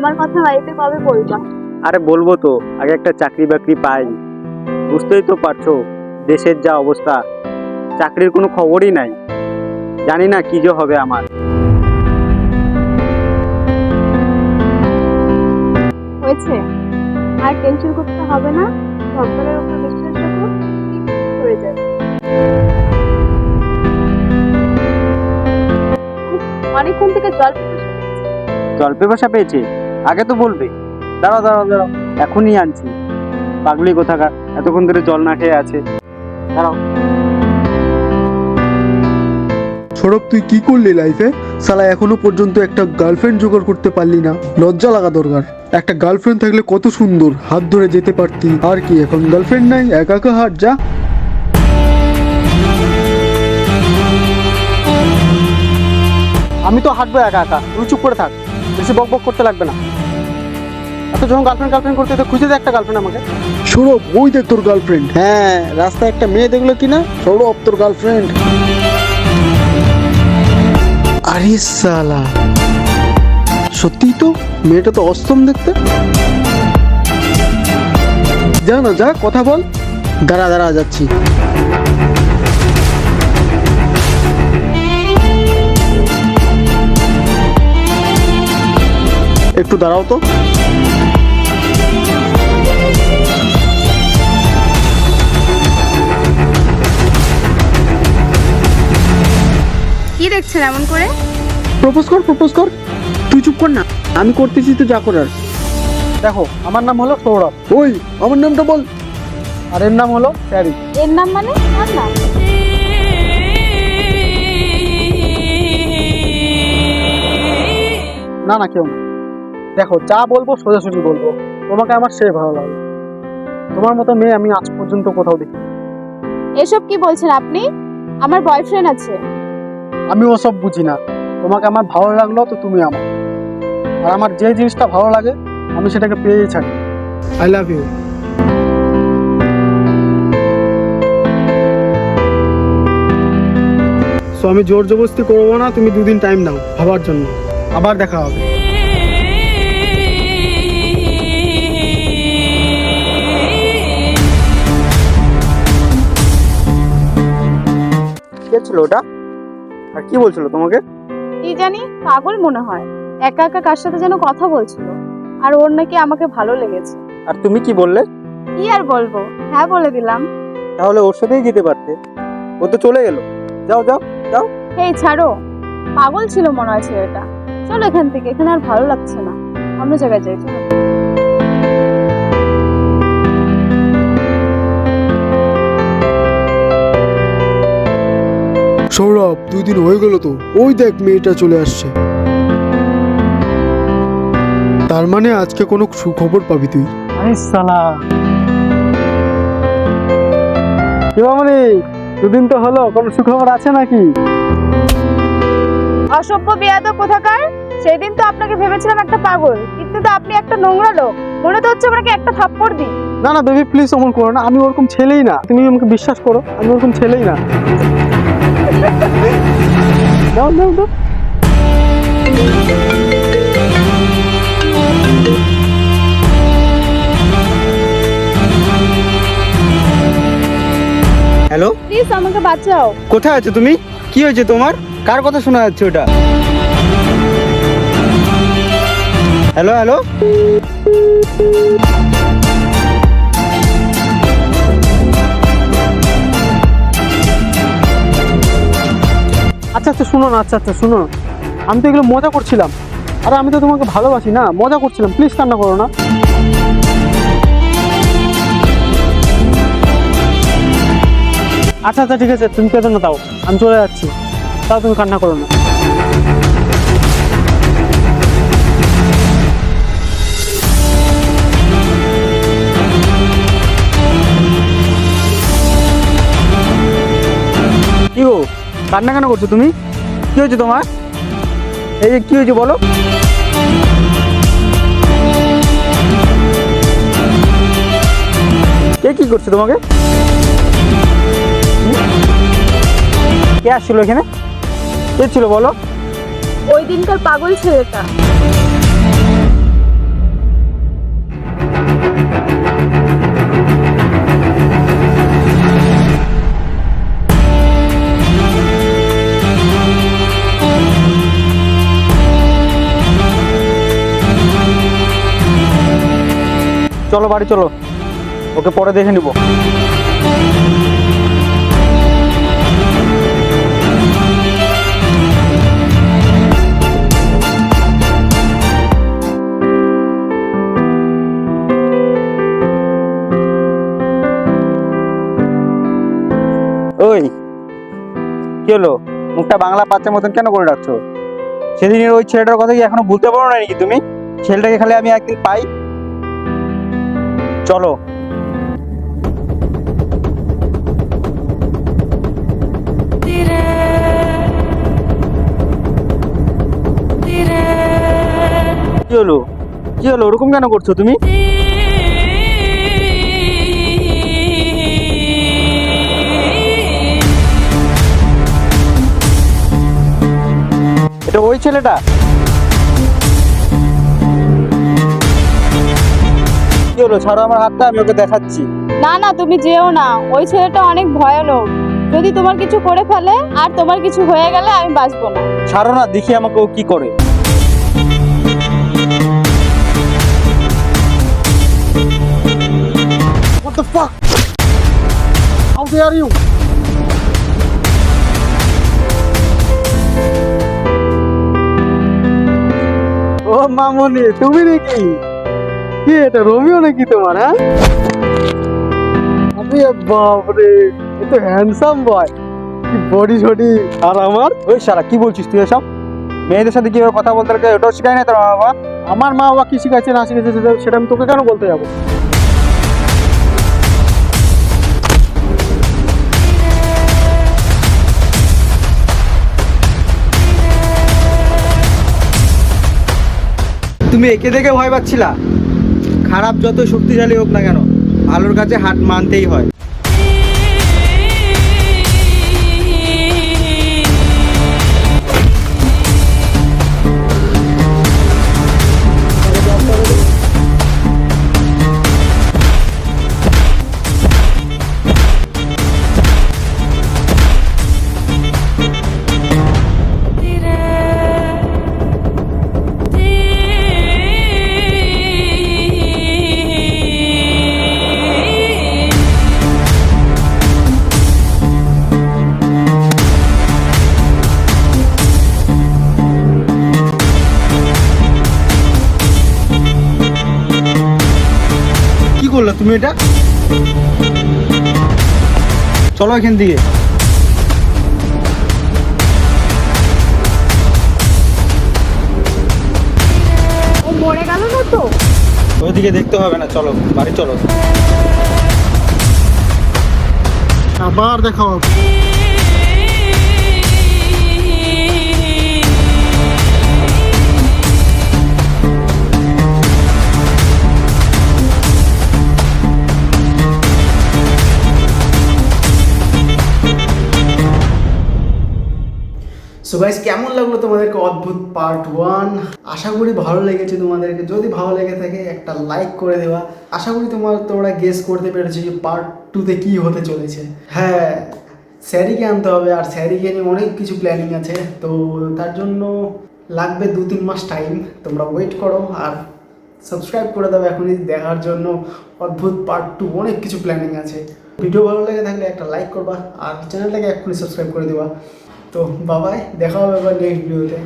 আমার কথা বাড়িতে কবে বলবা? আরে বলবো তো, আগে একটা চাকরি বাকরি পাই। বুঝতেই তো পারছো দেশের যা অবস্থা, চাকরির কোনো খবরই নাই। জানি না কি যে হবে আমার। হয়েছে, আর টেনশন করতে হবে না। ভগবানের উপর বিশ্বাস রাখো, ঠিক হয়ে যাবে। অনেকক্ষণ থেকে জল পিপাসা পেয়েছে। জল পিপাসা পেয়েছে? আগে তো বলবে। দাঁড়াও দাঁড়াও দাঁড়াও, এখনই আনছি। পাগলি কোথাকার, এতক্ষণ ধরে জল না খেয়ে আছে। দাঁড়াও। সৌরভ, তুই কি করলি লাইফে? শালা এখনো পর্যন্ত একটা গার্লফ্রেন্ড জোগাড় করতে পারলি না। লজ্জা লাগা দরকার। একটা গার্লফ্রেন্ড থাকলে কত সুন্দর, হাত ধরে যেতে পারতি। আর কি, এখন গার্লফ্রেন্ড নাই, একা একা হাঁট যা। আমি তো হাঁটবো একা একা, তুই চুপ করে থাক। বেশি বক বক করতে লাগবে না। এত যখন গার্লফ্রেন্ড গার্লফ্রেন্ড করতে তো খুঁজে দে একটা গার্লফ্রেন্ড আমাকে। সৌরভ, ওই দেখ তোর গার্লফ্রেন্ড। হ্যাঁ, রাস্তায় একটা মেয়ে দেখলো কিনা, সৌরভ তোর গার্লফ্রেন্ড। আরে সালা, সত্যি তো মেয়েটা তো অষ্টম দেখতে। যা না যা, কথা বল। দাঁড়া দাঁড়া, যাচ্ছি। একটু দাঁড়াও তো। কি দেখছেন এমন করে? প্রপোজ কর, প্রপোজ কর। তুই চুপ কর না, আমি করতেছি তো যা করার। দেখো, আমার নাম হলো সৌরভ। ওই, আমার নামটা বল। আর এর নাম হলো প্যারি। এর নাম মানে? কার নাম? না না, কেউ না। দেখো, যা বলবো সোজাসুজি বলবো। তোমাকে আমার সে ভালো লাগে। তোমার মতো মেয়ে আমি আজ পর্যন্ত কোথাও দেখি। এসব কি বলছেন আপনি? আমার বয়ফ্রেন্ড আছে। আমি ওসব বুঝি না। তোমাকে আমার ভালো লাগলো তো তুমি আমার। আর আমার যে জিনিসটা ভালো লাগে আমি সেটাকে পেয়েই ছাড়ি। I love you. সো আমি জোর জবরদস্তি করবো না, তুমি দুদিন টাইম নাও ভাবার জন্য। আবার দেখা হবে। কে ছিল ওটা? আর কি বলছিল তোমাকে? কি জানি, পাগল মনে হয়। একা একা কার সাথে যেন কথা বলছিল। আর ওর নাকি আমাকে ভালো লেগেছে। আর তুমি কি বললে? কি আর বলবো, হ্যাঁ বলে দিলাম। তাহলে ওর সাথেই যেতে পারতে। ও তো চলে গেল। যাও যাও যাও। এই ছাড়ো, পাগল ছিল মনে হয় ছেলেটা। চলো এখান থেকে, এখানে আর ভালো লাগছে না। অন্য জায়গায় যাই, চলো। সৌরভ, 2 দিন হয়ে গেল তো, ওই দেখ মেয়েটা চলে আসছে। তার মানে আজকে কোনো সুখবর পাবি তুই। আরে সালা, কি মামনি, 2 দিন তো হলো, কোনো সুখবর আছে নাকি? অসভ্য বেয়াদব কোথাকার। সেদিন তো আপনাকে ভেবেছিলাম একটা পাগল, কিন্তু তো আপনি একটা নোংরা লোক। মনে তো হচ্ছে আপনাকে একটা থাপ্পড় দিই। না না বেবি, প্লিজ অমন করো না। আমি ওরকম ছেলেই না, তুমি আমাকে বিশ্বাস করো, আমি ওরকম ছেলেই না। দাও দাও দাও। হ্যালো, প্লিজ আমাকে বাঁচাও। কোথায় আছো তুমি? কি হয়েছে তোমার? কার কথা শোনা যাচ্ছে ওটা? Hello hello. আচ্ছা আচ্ছা, শুনো না। আচ্ছা আচ্ছা, শুনো। আমি তো এগুলো মজা করছিলাম। আরে আমি তো তোমাকে ভালোবাসি না, মজা করছিলাম। প্লিজ কান্না করো না। আচ্ছা আচ্ছা, ঠিক আছে, তুমি কেঁদো না, তাও আমি চলে যাচ্ছি। তাও তুমি কান্না করো না। কি গো, কান্না কেন করছো তুমি? কি হয়েছে তোমার? এই যে কি হয়েছে বলো। কে কি করছে তোমাকে? কে আসছিল এখানে? কে ছিল বলো? ওই দিনকার পাগল ছেলেটা। চলো বাড়ি চলো, ওকে পরে দেখে নিব। ওই কি হলো, মুখটা বাংলা বাচ্চার মতন কেন করে রাখছো? সেদিনের ওই ছেলেটার কথা কি এখনো ভুলতে পারো না নাকি তুমি? ছেলেটাকে খালি আমি একদিন পাই। চলো। কি হলো, কি হলো, ওরকম কেন করছো তুমি? এটা ওই ছেলেটা? কি হলো, ছাড়ো আমার হাতটা, আমি ওকে দেখাচ্ছি। না না, তুমি যেও না, ওই ছেলেটা অনেক ভয়ানক। যদি তোমার কিছু করে ফেলে আর তোমার কিছু হয়ে গেলে আমি বাঁচবো না। ছাড়ো না, দেখি আমাকে ও কি করে। What the fuck? How dare you? ও মামনি, তুমি নাকি? কি এটা রোমিও নাকি তোমার? হ্যাঁ, আরে বাপরে, এ তো হ্যান্ডসাম বয়, কি বডি ছডি। আর আমার ওই শালা, কি বলছিস তুই এসব? মেয়েদের সাথে কিভাবে কথা বলতে লাগে ওটাও শিখাই না তোর মা বাবা? আমার মা বাবা কি শিখাচ্ছে না শিখেছে সেটা আমি তোকে কেন বলতে যাবো? তুমি একে দেখে ভয় পাচ্ছিলা? খারাপ যত শক্তিশালী হোক না কেন, ভালোর কাছে হাত মানতেই হয়। কি করলে তুমি এটা? চলো এখান থেকে। ও মরে গেল না তো? ওইদিকে দেখতে হবে না, চলো বাড়ি চলো। আবার দেখা হবে। সো গাইস, কেমন লাগলো তোমাদেরকে অদ্ভুত পার্ট 1? আশা করি ভালো লেগেছে তোমাদেরকে। যদি ভালো লেগে থাকে একটা লাইক করে দেওয়া। আশা করি তোমরা গেস করতে পেরেছো যে পার্ট 2-তে কী হতে চলেছে। হ্যাঁ, স্যারিকে আনতে হবে, আর স্যারিকে নিয়ে অনেক কিছু প্ল্যানিং আছে। তো তার জন্য লাগবে 2-3 মাস টাইম। তোমরা ওয়েট করো আর সাবস্ক্রাইব করে দাও এখনই দেখার জন্য। অদ্ভুত পার্ট 2 অনেক কিছু প্ল্যানিং আছে। ভিডিও ভালো লেগে থাকলে একটা লাইক করবা আর চ্যানেলটাকে এক্ষুনি সাবস্ক্রাইব করে দেবা। তো বাবাই, দেখা হবে এবার নেক্সট ভিডিওতে।